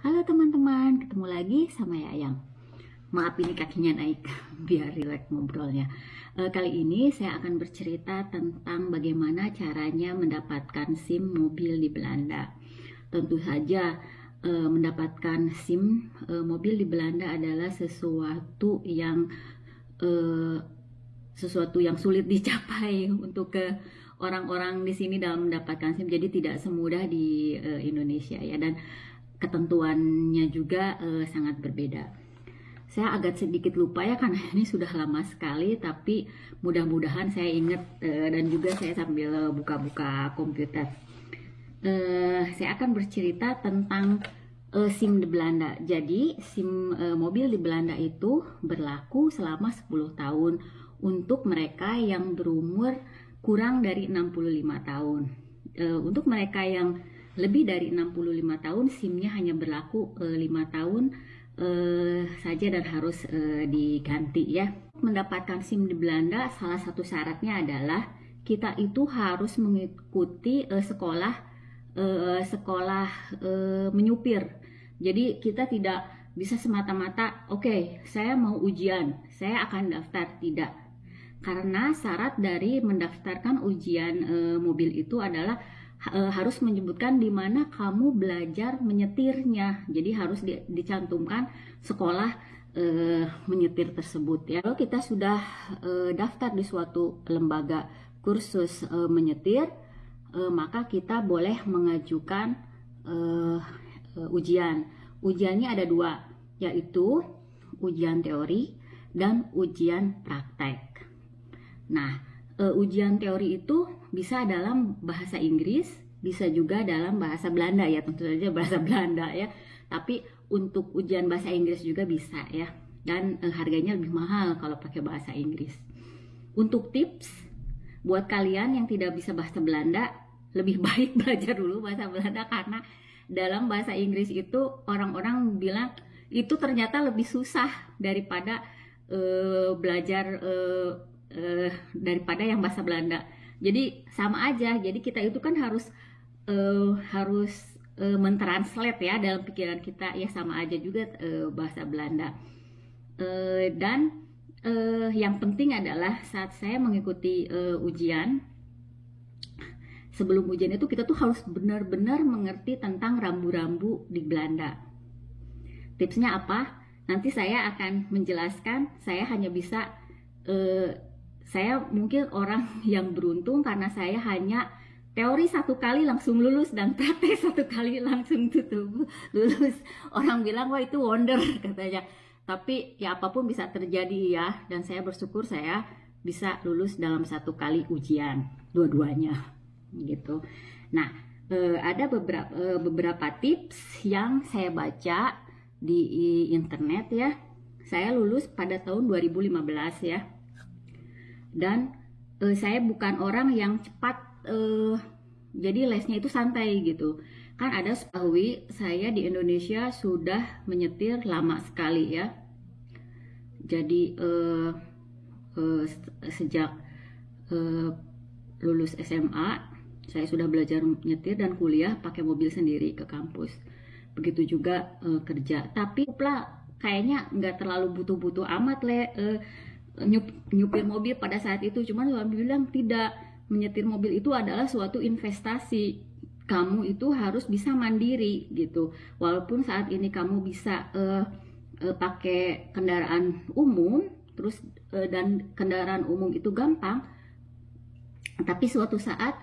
Halo teman-teman, ketemu lagi sama Yayang. Maaf ini kakinya naik, biar rileks ngobrolnya. Kali ini saya akan bercerita tentang bagaimana caranya mendapatkan SIM mobil di Belanda. Tentu saja mendapatkan SIM mobil di Belanda adalah sesuatu yang sulit dicapai untuk ke orang-orang di sini dalam mendapatkan SIM. Jadi tidak semudah di Indonesia ya, dan ketentuannya juga sangat berbeda. Saya agak sedikit lupa ya karena ini sudah lama sekali, tapi mudah-mudahan saya ingat dan juga saya sambil buka-buka komputer. Saya akan bercerita tentang SIM di Belanda. Jadi SIM mobil di Belanda itu berlaku selama 10 tahun untuk mereka yang berumur kurang dari 65 tahun. Untuk mereka yang lebih dari 65 tahun, SIM-nya hanya berlaku 5 tahun saja dan harus diganti ya. Mendapatkan SIM di Belanda, salah satu syaratnya adalah kita itu harus mengikuti sekolah menyupir. Jadi kita tidak bisa semata-mata, oke, saya mau ujian, saya akan daftar. Tidak. Karena syarat dari mendaftarkan ujian mobil itu adalah harus menyebutkan di mana kamu belajar menyetirnya. Jadi harus dicantumkan sekolah menyetir tersebut ya. Kalau kita sudah daftar di suatu lembaga kursus menyetir, maka kita boleh mengajukan ujian. Ujiannya ada 2, yaitu ujian teori dan ujian praktek. Nah, ujian teori itu bisa dalam bahasa Inggris, bisa juga dalam bahasa Belanda ya, tentu saja bahasa Belanda ya. Tapi untuk ujian bahasa Inggris juga bisa ya. Dan harganya lebih mahal kalau pakai bahasa Inggris. Untuk tips buat kalian yang tidak bisa bahasa Belanda, lebih baik belajar dulu bahasa Belanda, karena dalam bahasa Inggris itu orang-orang bilang itu ternyata lebih susah daripada belajar daripada yang bahasa Belanda. Jadi sama aja. Jadi kita itu kan harus mentranslate ya dalam pikiran kita, ya sama aja juga bahasa Belanda. Dan yang penting adalah saat saya mengikuti ujian, sebelum ujian itu kita tuh harus benar-benar mengerti tentang rambu-rambu di Belanda. Tipsnya apa? Nanti saya akan menjelaskan. Saya hanya bisa saya mungkin orang yang beruntung karena saya hanya teori 1 kali langsung lulus dan praktek 1 kali langsung lulus. Orang bilang wah itu wonder katanya. Tapi ya apapun bisa terjadi ya, dan saya bersyukur saya bisa lulus dalam 1 kali ujian, dua-duanya gitu. Nah, ada beberapa tips yang saya baca di internet ya. Saya lulus pada tahun 2015 ya. Dan saya bukan orang yang cepat, jadi lesnya itu santai gitu. Kan ada ketahui saya di Indonesia sudah menyetir lama sekali ya. Jadi sejak lulus SMA saya sudah belajar menyetir dan kuliah pakai mobil sendiri ke kampus. Begitu juga kerja. Tapi kayaknya nggak terlalu butuh-butuh amat nyupir mobil pada saat itu. Cuman suami bilang tidak, menyetir mobil itu adalah suatu investasi. Kamu itu harus bisa mandiri gitu. Walaupun saat ini kamu bisa pakai kendaraan umum, terus dan kendaraan umum itu gampang, tapi suatu saat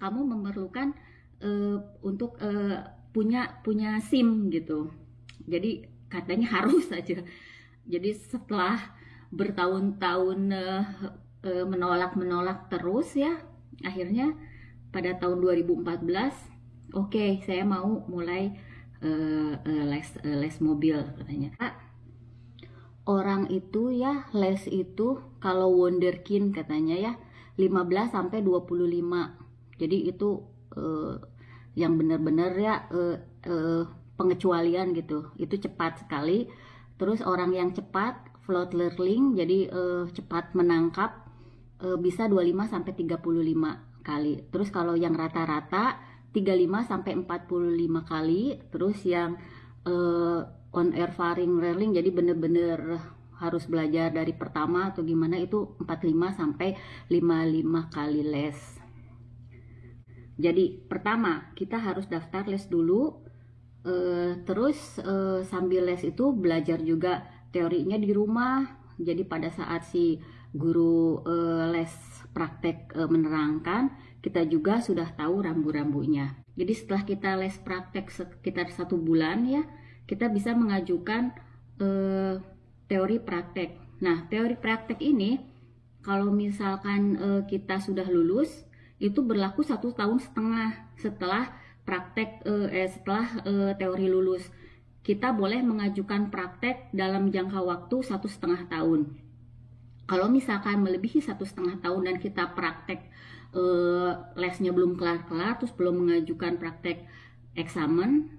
kamu memerlukan untuk punya SIM gitu. Jadi katanya harus saja. Jadi setelah bertahun-tahun menolak terus ya, akhirnya pada tahun 2014 oke, saya mau mulai les mobil katanya. Orang itu ya les itu kalau wonderkind katanya ya 15 sampai 25. Jadi itu yang benar-benar ya pengecualian gitu, itu cepat sekali. Terus orang yang cepat Vlotleerling, jadi cepat menangkap, bisa 25 sampai 35 kali. Terus kalau yang rata-rata 35 sampai 45 kali. Terus yang on air faring railing, jadi bener-bener harus belajar dari pertama atau gimana, itu 45 sampai 55 kali les. Jadi pertama kita harus daftar les dulu, terus sambil les itu belajar juga teorinya di rumah. Jadi pada saat si guru les praktek menerangkan, kita juga sudah tahu rambu-rambunya. Jadi setelah kita les praktek sekitar 1 bulan ya, kita bisa mengajukan teori praktek. Nah, teori praktek ini kalau misalkan kita sudah lulus, itu berlaku 1,5 tahun setelah praktek, setelah teori lulus. Kita boleh mengajukan praktek dalam jangka waktu 1,5 tahun. Kalau misalkan melebihi 1,5 tahun dan kita praktek lesnya belum kelar-kelar, terus belum mengajukan praktek eksamen,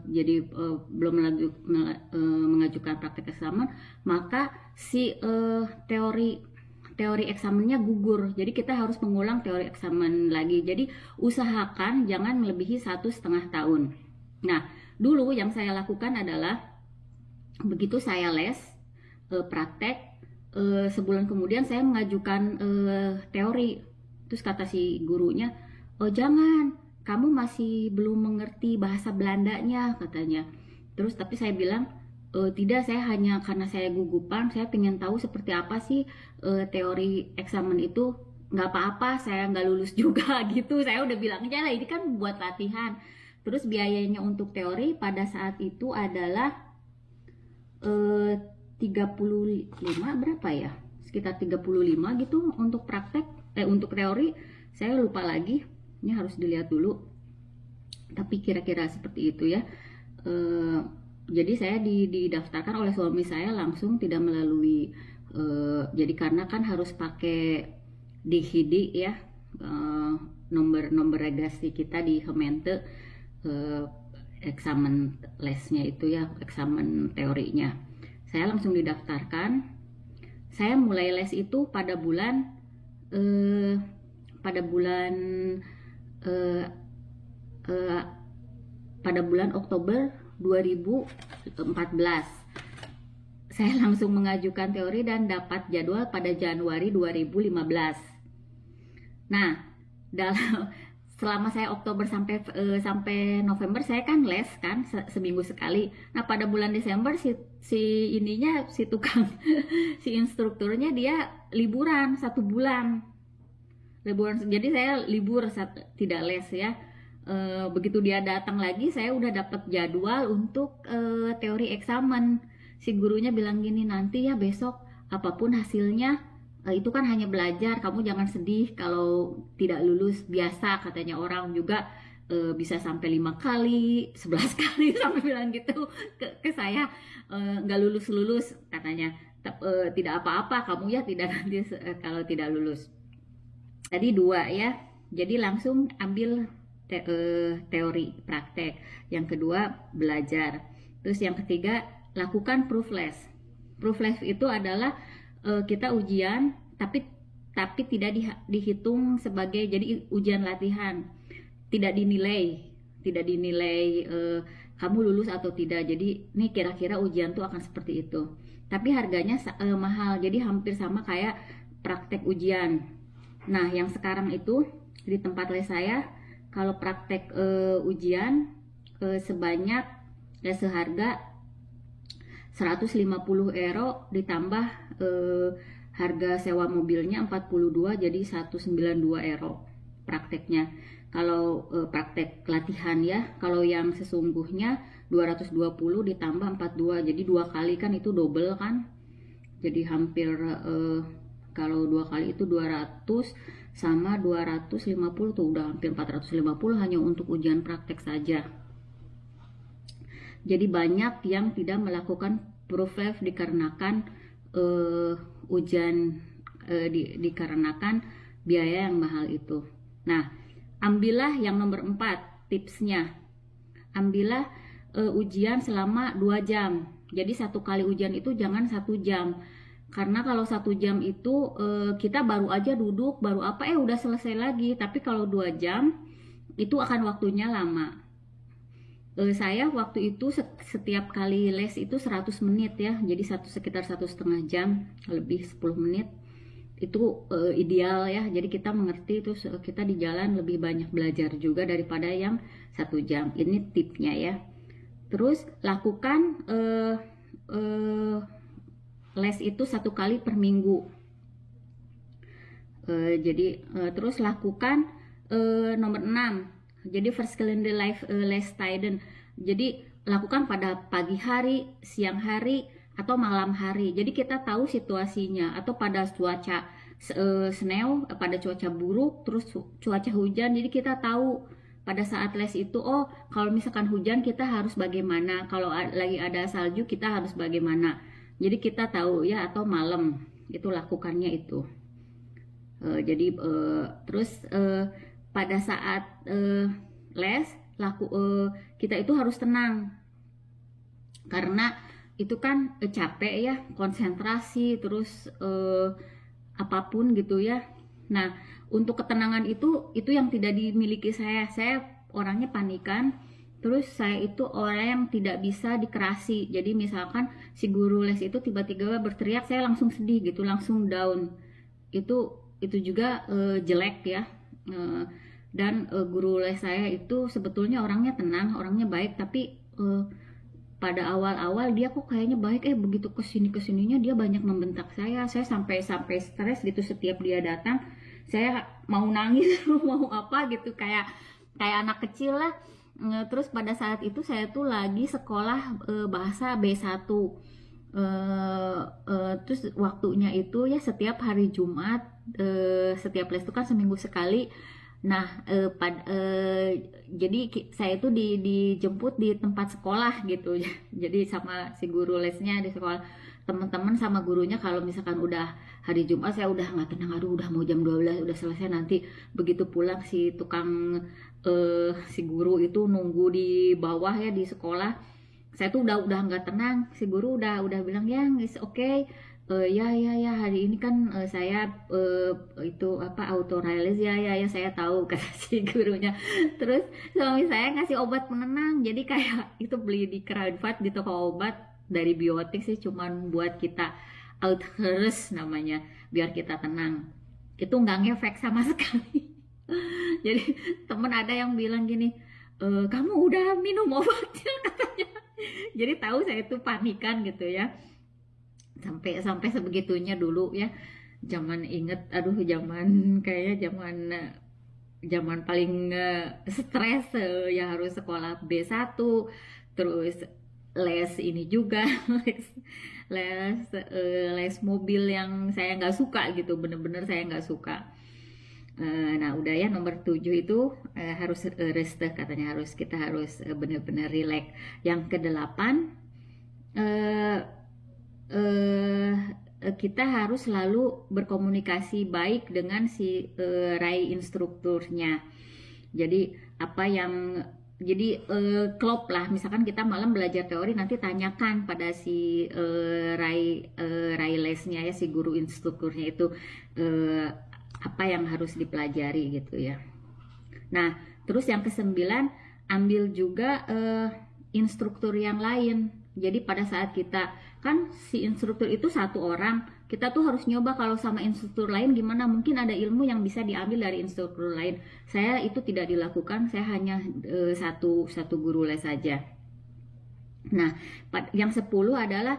jadi belum mengajukan praktek eksamen, maka si teori eksamennya gugur. Jadi kita harus mengulang teori eksamen lagi. Jadi usahakan jangan melebihi 1,5 tahun. Nah, dulu yang saya lakukan adalah begitu saya les praktek, sebulan kemudian saya mengajukan teori. Terus kata si gurunya, "Oh jangan, kamu masih belum mengerti bahasa Belandanya," katanya. Terus tapi saya bilang, tidak, saya hanya karena saya gugupan, saya pengen tahu seperti apa sih teori eksamen itu. Nggak apa-apa, saya nggak lulus juga gitu. Saya udah bilangnya lah, ini kan buat latihan. Terus biayanya untuk teori pada saat itu adalah 35 berapa ya? Sekitar 35 gitu untuk praktek, untuk teori. Saya lupa lagi, ini harus dilihat dulu. Tapi kira-kira seperti itu ya. Jadi saya didaftarkan oleh suami saya langsung, tidak melalui jadi karena kan harus pakai DHD ya, nomor registrasi kita di Kemente, eksamen lesnya itu ya, eksamen teorinya. Saya langsung didaftarkan. Saya mulai les itu pada bulan Oktober 2014. Saya langsung mengajukan teori dan dapat jadwal pada Januari 2015. Nah, selama saya Oktober sampai November saya kan les kan seminggu sekali. Nah, pada bulan Desember si tukang si instrukturnya dia liburan 1 bulan. Jadi saya libur, tidak les ya. Begitu dia datang lagi, saya udah dapat jadwal untuk teori eksamen. Si gurunya bilang gini, "Nanti ya besok apapun hasilnya, itu kan hanya belajar, kamu jangan sedih kalau tidak lulus, biasa," katanya, orang juga bisa sampai 5 kali 11 kali sampai bilang gitu ke saya, nggak lulus katanya. Tidak apa-apa kamu ya, tidak nanti kalau tidak lulus. Tadi 2 ya, jadi langsung ambil teori praktek. Yang kedua belajar. Terus yang ketiga lakukan proof les. Proof les itu adalah kita ujian tapi tidak dihitung sebagai jadi ujian latihan, tidak dinilai kamu lulus atau tidak. Jadi ini kira-kira ujian tuh akan seperti itu, tapi harganya mahal, jadi hampir sama kayak praktek ujian. Nah, yang sekarang itu di tempat les saya, kalau praktek ujian sebanyak seharga 150 euro ditambah harga sewa mobilnya 42, jadi 192 euro prakteknya. Kalau praktek latihan ya, kalau yang sesungguhnya 220 ditambah 42, jadi 2 kali kan itu double kan. Jadi hampir kalau 2 kali itu 200 sama 250 tuh udah hampir 450 hanya untuk ujian praktek saja. Jadi banyak yang tidak melakukan proof les dikarenakan ujian dikarenakan biaya yang mahal itu. Nah, ambillah yang nomor 4 tipsnya. Ambillah ujian selama 2 jam. Jadi 1 kali ujian itu jangan 1 jam. Karena kalau 1 jam itu kita baru aja duduk, baru apa udah selesai lagi. Tapi kalau 2 jam itu akan waktunya lama. Saya waktu itu setiap kali les itu 100 menit ya, jadi sekitar 1,5 jam, lebih 10 menit itu ideal ya. Jadi kita mengerti, terus kita di jalan lebih banyak belajar juga daripada yang 1 jam. Ini tipsnya ya. Terus lakukan les itu 1 kali per minggu. Jadi terus lakukan nomor 6. Jadi first calendar life less tiden. Jadi lakukan pada pagi hari, siang hari, atau malam hari. Jadi kita tahu situasinya. Atau pada cuaca snow, pada cuaca buruk, terus cuaca hujan. Jadi kita tahu pada saat les itu, oh kalau misalkan hujan kita harus bagaimana, kalau lagi ada salju kita harus bagaimana. Jadi kita tahu ya. Atau malam itu lakukannya itu. Jadi terus pada saat les kita itu harus tenang, karena itu kan capek ya, konsentrasi, terus apapun gitu ya. Nah, untuk ketenangan itu yang tidak dimiliki saya orangnya panikan. Terus saya itu orang yang tidak bisa dikerasi. Jadi misalkan si guru les itu tiba-tiba berteriak, saya langsung sedih gitu, langsung down. Itu juga jelek ya. Dan guru les saya itu sebetulnya orangnya tenang, orangnya baik, tapi pada awal-awal dia kok kayaknya baik, begitu kesininya dia banyak membentak saya sampai stres gitu. Setiap dia datang saya mau nangis mau apa gitu, kayak anak kecil lah. Terus pada saat itu saya tuh lagi sekolah bahasa B1. Terus waktunya itu ya setiap hari Jumat, setiap les itu kan seminggu sekali. Nah, jadi saya itu dijemput di tempat sekolah gitu. Jadi sama si guru lesnya di sekolah, teman-teman sama gurunya kalau misalkan udah hari Jumat saya udah nggak tenang, aduh udah mau jam 12 udah selesai, nanti begitu pulang si tukang si guru itu nunggu di bawah ya di sekolah. Saya tuh udah nggak tenang. Si guru udah bilang ya is okay. Ya hari ini kan saya itu apa auto release ya saya tahu, kata si gurunya. Terus suami saya ngasih obat penenang, jadi kayak itu beli di Kruidvat di toko obat dari biotik sih, cuman buat kita Altrus namanya, biar kita tenang. Itu nggak ngefek sama sekali. Jadi temen ada yang bilang gini, kamu udah minum obatnya katanya. Jadi tahu saya itu panikan gitu ya. Sampai sebegitunya dulu ya. Zaman inget, aduh zaman kayaknya zaman paling stres ya, harus sekolah B1, terus les ini juga les mobil yang saya nggak suka gitu, bener-bener saya nggak suka. Nah udah ya, nomor 7 itu harus rest katanya, kita harus bener-bener relax. Yang ke-8 kita harus selalu berkomunikasi baik dengan si RAI instrukturnya. Jadi klop lah, misalkan kita malam belajar teori, nanti tanyakan pada si RAI lesnya ya, si guru instrukturnya itu apa yang harus dipelajari gitu ya. Nah terus yang ke-9, ambil juga instruktur yang lain. Jadi pada saat kita kan si instruktur itu 1 orang, kita tuh harus nyoba kalau sama instruktur lain gimana, mungkin ada ilmu yang bisa diambil dari instruktur lain. Saya itu tidak dilakukan, saya hanya satu guru les saja. Nah yang 10 adalah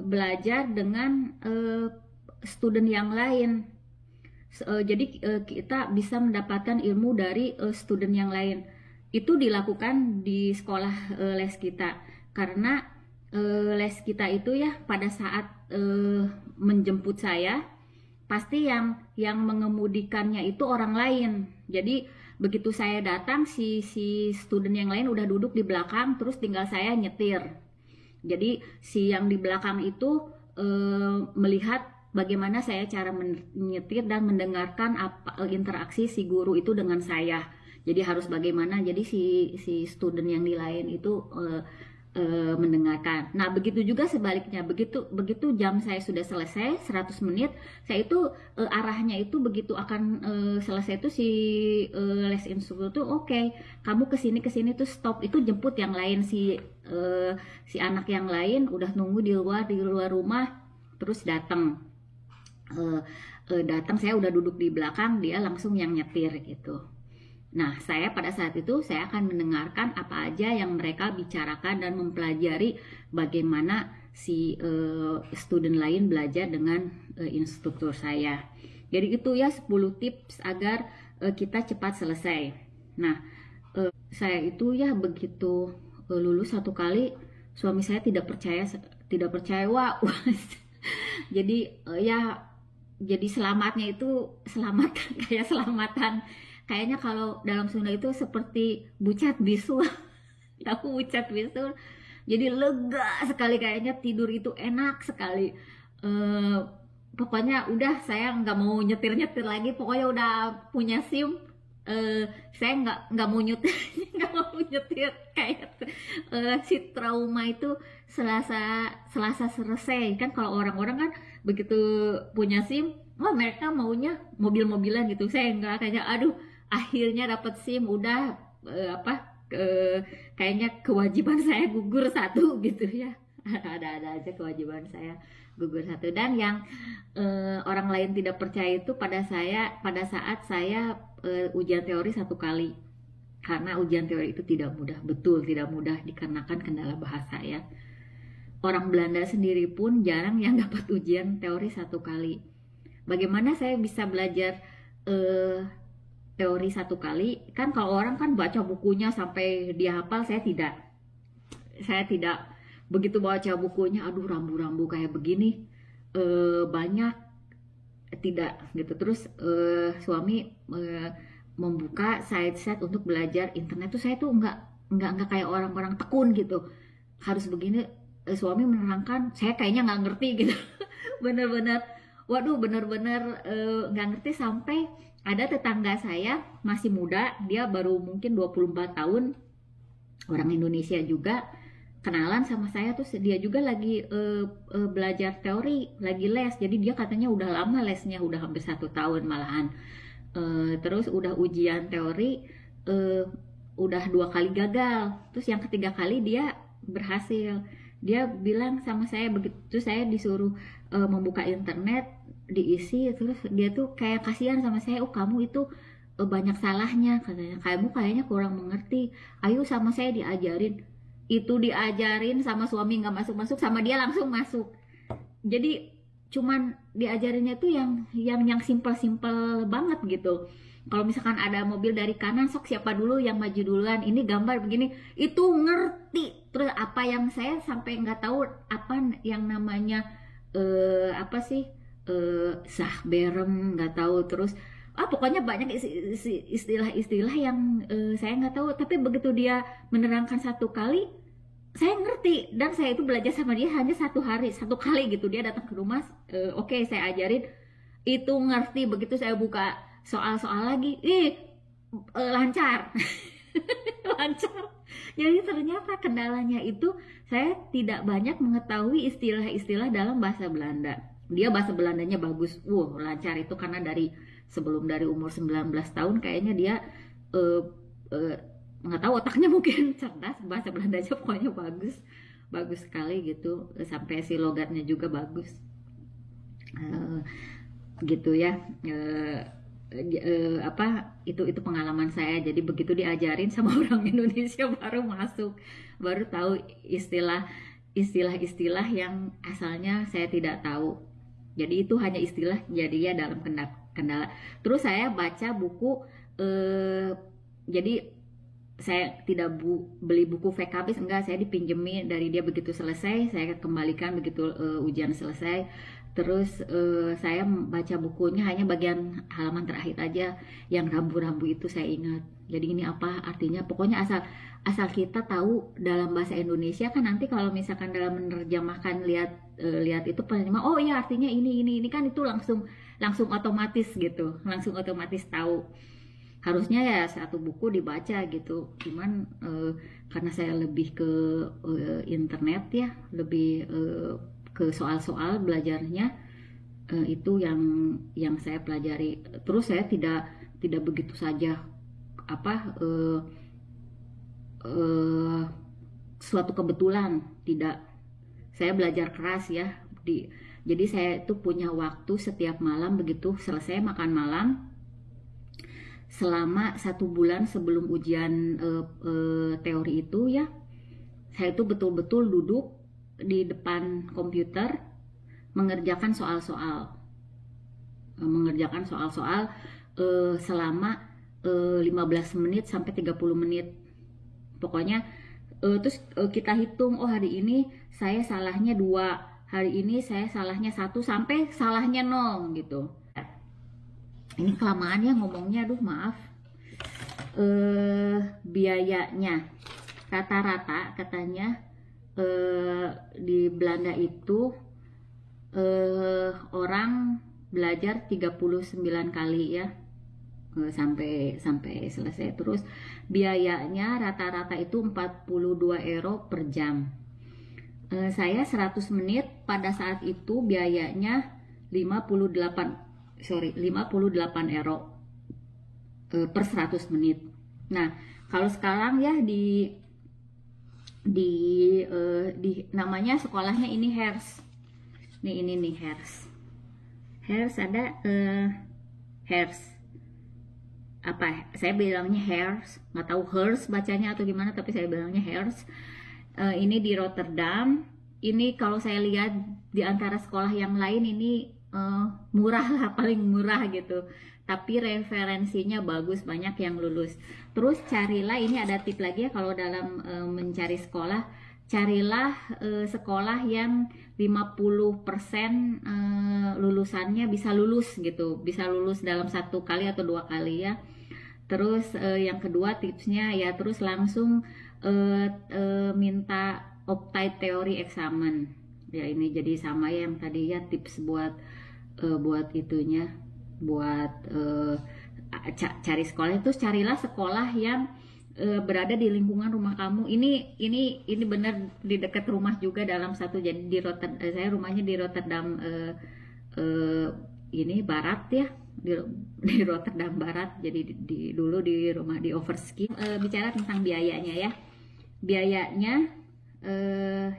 belajar dengan student yang lain. Jadi kita bisa mendapatkan ilmu dari student yang lain. Itu dilakukan di sekolah les kita, karena les kita itu ya pada saat menjemput saya pasti yang mengemudikannya itu orang lain. Jadi begitu saya datang, si student yang lain udah duduk di belakang, terus tinggal saya nyetir. Jadi si yang di belakang itu melihat bagaimana saya cara menyetir dan mendengarkan apa interaksi si guru itu dengan saya. Jadi harus bagaimana, jadi si student yang di lain itu mendengarkan. Nah, begitu juga sebaliknya. Begitu jam saya sudah selesai 100 menit, saya itu arahnya itu begitu akan selesai itu si les instruktur tuh oke, kamu kesini tuh stop, itu jemput yang lain, si anak yang lain udah nunggu di luar rumah, terus datang. Datang, saya udah duduk di belakang, dia langsung yang nyetir gitu. Nah, saya pada saat itu saya akan mendengarkan apa aja yang mereka bicarakan dan mempelajari bagaimana si student lain belajar dengan instruktur saya. Jadi itu ya 10 tips agar kita cepat selesai. Nah, saya itu ya begitu lulus satu kali, suami saya tidak percaya, wah. Jadi jadi selamatnya itu kayak selamatan. Kayaknya kalau dalam Sunda itu seperti bucat bisul. Tahu bucat bisul? Jadi lega sekali, kayaknya tidur itu enak sekali. Pokoknya udah saya nggak mau nyetir lagi. Pokoknya udah punya SIM. Saya nggak mau nyetir, nggak mau nyetir. Kayak si trauma itu selasa selesai kan. Kalau orang-orang kan begitu punya SIM, mereka maunya mobil-mobilan gitu. Saya nggak, kayak aduh, akhirnya dapat SIM udah kayaknya kewajiban saya gugur satu gitu ya. Ada aja kewajiban saya gugur satu. Dan yang orang lain tidak percaya itu pada saat saya ujian teori satu kali, karena ujian teori itu tidak mudah, betul tidak mudah dikarenakan kendala bahasa ya. Orang Belanda sendiri pun jarang yang dapat ujian teori satu kali. Bagaimana saya bisa belajar teori satu kali? Kan kalau orang kan baca bukunya sampai dia hafal, saya tidak. Begitu baca bukunya, aduh rambu-rambu kayak begini banyak, tidak gitu. Terus suami membuka site untuk belajar internet tuh, saya tuh nggak kayak orang-orang tekun gitu, harus begini. Suami menerangkan, saya kayaknya nggak ngerti gitu. Bener-bener nggak ngerti. Sampai ada tetangga saya masih muda, dia baru mungkin 24 tahun, orang Indonesia juga, kenalan sama saya. Terus dia juga lagi belajar teori, lagi les. Jadi dia katanya udah lama lesnya, udah hampir 1 tahun malahan. Terus udah ujian teori udah 2 kali gagal, terus yang ketiga kali dia berhasil. Dia bilang sama saya, begitu saya disuruh membuka internet, diisi, terus dia tuh kayak kasihan sama saya, kamu itu banyak salahnya katanya, kamu kayaknya kurang mengerti, ayo sama saya diajarin. Itu diajarin sama suami nggak masuk, sama dia langsung masuk. Jadi cuman diajarinnya tuh yang simpel banget gitu. Kalau misalkan ada mobil dari kanan, sok siapa dulu yang maju duluan, ini gambar begini, itu ngerti. Terus apa yang saya sampai nggak tahu apa yang namanya sahberem, nggak tahu. Terus pokoknya banyak istilah-istilah yang saya nggak tahu. Tapi begitu dia menerangkan satu kali, saya ngerti. Dan saya itu belajar sama dia hanya 1 kali gitu. Dia datang ke rumah, oke, saya ajarin, itu ngerti. Begitu saya buka soal-soal lagi, lancar. Lancar. Jadi ternyata kendalanya itu saya tidak banyak mengetahui istilah-istilah dalam bahasa Belanda. Dia bahasa Belandanya bagus, lancar itu karena dari umur 19 tahun kayaknya dia nggak tahu, otaknya mungkin cerdas, bahasa Belandanya pokoknya bagus sekali gitu, sampai si logatnya juga bagus gitu ya. Itu pengalaman saya. Jadi begitu diajarin sama orang Indonesia baru tahu istilah-istilah yang asalnya saya tidak tahu. Jadi itu hanya istilah jadinya dalam kendala. Terus saya baca buku, jadi saya tidak beli buku VKB, enggak, saya dipinjemin dari dia. Begitu selesai saya kembalikan, begitu ujian selesai. Terus saya baca bukunya hanya bagian halaman terakhir aja, yang rambu-rambu itu saya ingat. Jadi ini apa artinya, pokoknya asal kita tahu dalam bahasa Indonesia kan, nanti kalau misalkan dalam menerjemahkan lihat itu penerjemah, oh iya artinya ini kan, itu langsung otomatis gitu, langsung otomatis tahu. Harusnya ya satu buku dibaca gitu, cuman karena saya lebih ke internet ya, lebih ke soal-soal belajarnya, itu yang saya pelajari. Terus saya tidak begitu saja apa suatu kebetulan, tidak. Saya belajar keras ya. Jadi saya itu punya waktu setiap malam, begitu selesai makan malam, selama 1 bulan sebelum ujian teori itu ya, saya itu betul-betul duduk di depan komputer mengerjakan soal-soal selama 15 menit sampai 30 menit. Pokoknya terus kita hitung, oh hari ini saya salahnya 2, hari ini saya salahnya 1, sampai salahnya 0 gitu. Ini kelamaan ya ngomongnya, aduh maaf. Biayanya rata-rata katanya di Belanda itu orang belajar 39 kali ya, sampai selesai. Terus biayanya rata-rata itu 42 euro per jam. Saya 100 menit pada saat itu biayanya 58 euro per 100 menit. Nah, kalau sekarang ya di namanya sekolahnya ini HERS. Ini nih HERS ada HERS. Apa? Saya bilangnya HERS, nggak tahu HERS bacanya atau gimana, tapi saya bilangnya HERS. Ini di Rotterdam. Ini kalau saya lihat di antara sekolah yang lain ini murah lah, paling murah gitu, tapi referensinya bagus, banyak yang lulus. Terus carilah, ini ada tip lagi ya kalau dalam mencari sekolah, carilah sekolah yang 50% lulusannya bisa lulus gitu, bisa lulus dalam 1 kali atau 2 kali ya. Terus yang kedua tipsnya ya, terus langsung minta Optite Theory Examen ya. Ini jadi sama ya yang tadi ya, tips buat itunya, buat cari sekolah itu, carilah sekolah yang berada di lingkungan rumah kamu. Ini benar di dekat rumah juga dalam satu. Jadi di Rotterdam, saya rumahnya di Rotterdam ini barat ya, di Rotterdam Barat. Jadi dulu di rumah di Overski. Bicara tentang biayanya ya, biayanya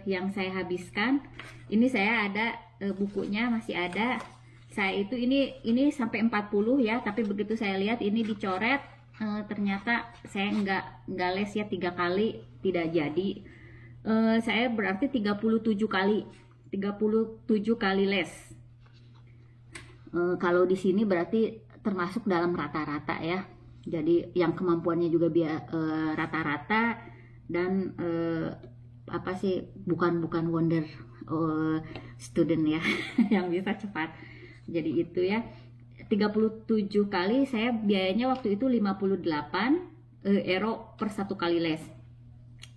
yang saya habiskan, ini saya ada bukunya masih ada. Saya itu ini sampai 40 ya, tapi begitu saya lihat ini dicoret, ternyata saya nggak les ya, 3 kali tidak jadi. Saya berarti 37 kali les. Kalau di sini berarti termasuk dalam rata-rata ya. Jadi yang kemampuannya juga rata-rata, dan apa sih, bukan wonder student ya yang bisa cepat. Jadi itu ya, 37 kali. Saya biayanya waktu itu 58 euro per 1 kali les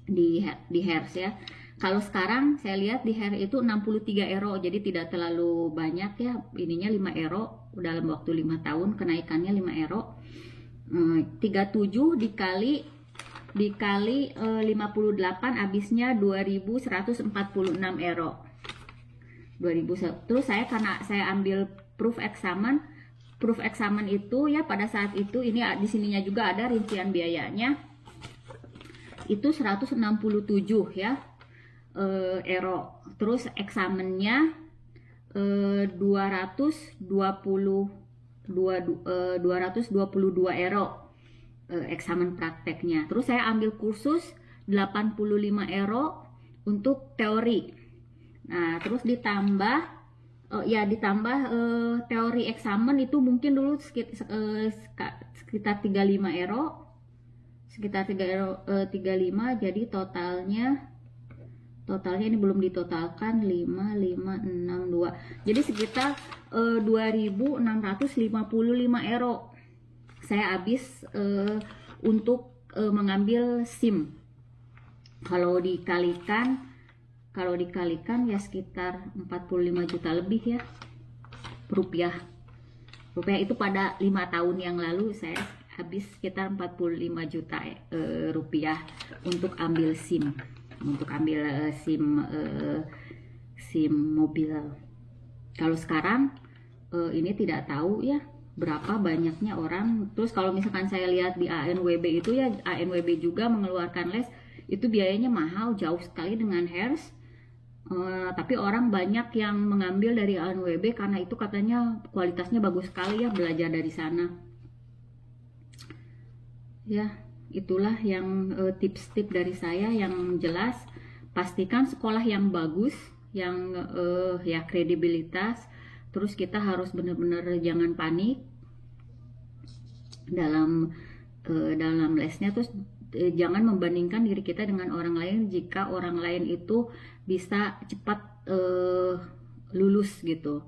di HERS ya. Kalau sekarang saya lihat di HERS itu 63 euro, jadi tidak terlalu banyak ya. Ininya 5 euro dalam waktu 5 tahun, kenaikannya 5 euro. 37 dikali 58 habisnya 2146 euro. 2000. Terus karena saya ambil proof examen itu ya, pada saat itu ini di sininya juga ada rincian biayanya, itu 167 ya euro. Terus examennya 222 euro examen prakteknya. Terus saya ambil kursus 85 euro untuk teori. Nah, terus ditambah teori eksamen itu mungkin dulu sekitar 35 euro. Sekitar 35, jadi totalnya ini belum ditotalkan, 5.562. Jadi sekitar 2.655 euro saya habis untuk mengambil SIM. Kalau dikalikan ya sekitar 45 juta lebih ya rupiah. Itu pada 5 tahun yang lalu saya habis sekitar 45 juta rupiah untuk ambil SIM, SIM mobil. Kalau sekarang ini tidak tahu ya berapa banyaknya orang. Terus kalau misalkan saya lihat di ANWB itu ya, ANWB juga mengeluarkan les, itu biayanya mahal jauh sekali dengan HERS. Tapi orang banyak yang mengambil dari ANWB karena itu katanya kualitasnya bagus sekali ya, belajar dari sana. Ya, itulah yang tips-tips dari saya yang jelas. Pastikan sekolah yang bagus, yang ya kredibilitas. Terus kita harus benar-benar jangan panik dalam lesnya. Terus jangan membandingkan diri kita dengan orang lain jika orang lain itu bisa cepat lulus gitu.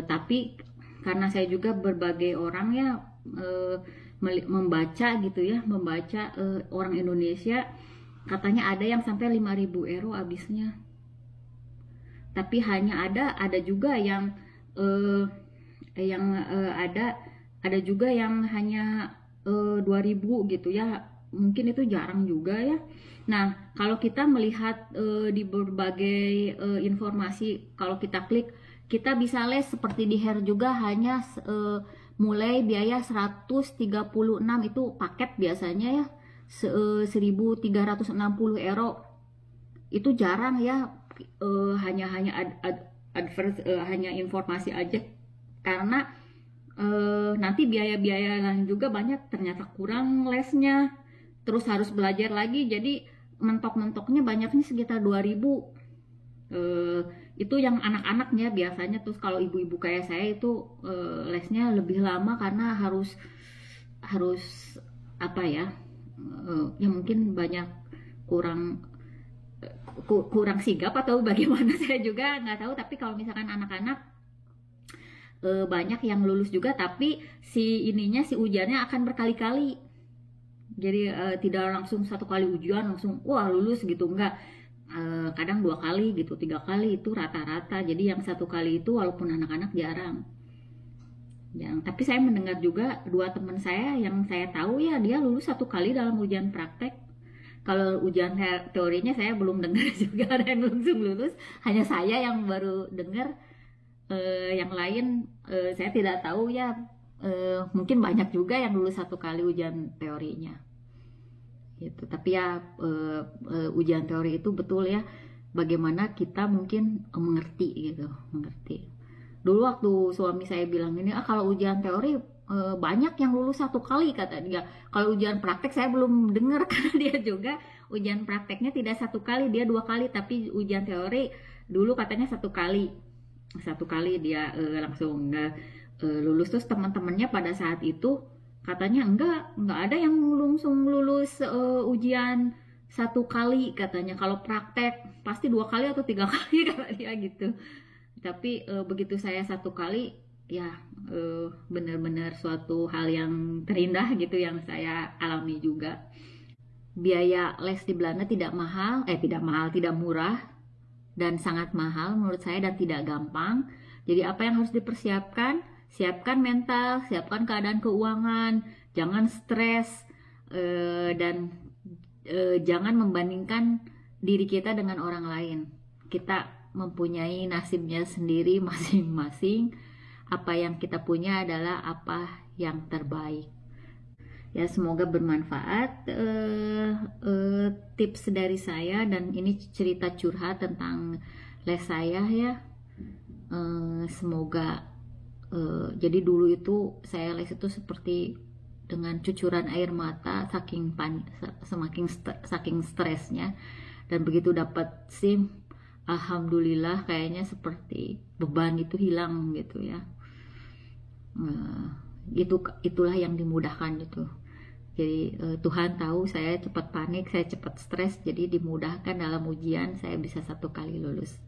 Tapi karena saya juga berbagai orang ya membaca gitu ya, orang Indonesia katanya ada yang sampai 5.000 euro habisnya. Tapi hanya ada juga yang ada juga yang hanya 2.000 gitu ya, mungkin itu jarang juga ya. Nah, kalau kita melihat di berbagai informasi, kalau kita klik, kita bisa les seperti di HER juga, hanya mulai biaya 136 itu paket biasanya ya, 1.360 euro. Itu jarang ya, hanya informasi aja, karena nanti biaya-biaya lain juga banyak, ternyata kurang lesnya, terus harus belajar lagi, jadi mentok-mentoknya banyaknya sekitar 2.000. Itu yang anak-anaknya biasanya. Terus kalau ibu-ibu kayak saya itu lesnya lebih lama karena harus apa ya, ya mungkin banyak kurang sigap atau bagaimana saya juga nggak tahu. Tapi kalau misalkan anak-anak banyak yang lulus juga, tapi si ujiannya akan berkali-kali. Jadi tidak langsung satu kali ujian langsung wah lulus gitu, enggak. Kadang 2 kali gitu, 3 kali itu rata-rata. Jadi yang 1 kali itu walaupun anak-anak jarang. Tapi saya mendengar juga 2 teman saya yang saya tahu ya, dia lulus 1 kali dalam ujian praktek. Kalau ujian teorinya saya belum dengar juga ada yang langsung lulus, hanya saya yang baru dengar. Yang lain saya tidak tahu ya. Mungkin banyak juga yang lulus 1 kali ujian teorinya gitu. Tapi ya ujian teori itu betul ya, bagaimana kita mungkin mengerti gitu, Dulu waktu suami saya bilang ini, kalau ujian teori banyak yang lulus 1 kali kata dia. Kalau ujian praktek saya belum dengar karena dia juga ujian prakteknya tidak 1 kali, dia 2 kali. Tapi ujian teori dulu katanya 1 kali dia langsung lulus. Terus teman-temannya pada saat itu katanya enggak ada yang langsung lulus ujian 1 kali katanya. Kalau praktek pasti 2 kali atau 3 kali kata dia gitu. Tapi begitu saya 1 kali ya, benar-benar suatu hal yang terindah gitu yang saya alami juga. Biaya les di Belanda tidak murah dan sangat mahal menurut saya, dan tidak gampang. Jadi apa yang harus dipersiapkan? Siapkan mental, siapkan keadaan keuangan, jangan stres, dan jangan membandingkan diri kita dengan orang lain. Kita mempunyai nasibnya sendiri masing-masing. Apa yang kita punya adalah apa yang terbaik. Ya, semoga bermanfaat tips dari saya, dan ini cerita curhat tentang les saya ya. Semoga jadi dulu itu saya les itu seperti dengan cucuran air mata, saking stresnya. Dan begitu dapat SIM, alhamdulillah kayaknya seperti beban itu hilang gitu ya. Itulah yang dimudahkan itu. Jadi Tuhan tahu saya cepat panik, saya cepat stres, jadi dimudahkan dalam ujian saya bisa 1 kali lulus.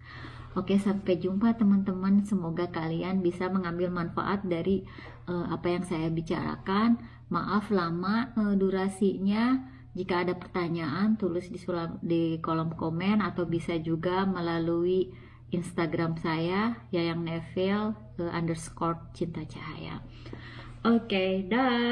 Oke, sampai jumpa teman-teman. Semoga kalian bisa mengambil manfaat dari apa yang saya bicarakan. Maaf lama durasinya. Jika ada pertanyaan, tulis di kolom komen, atau bisa juga melalui Instagram saya, Yayang Neville _Cinta Cahaya. Oke, dah.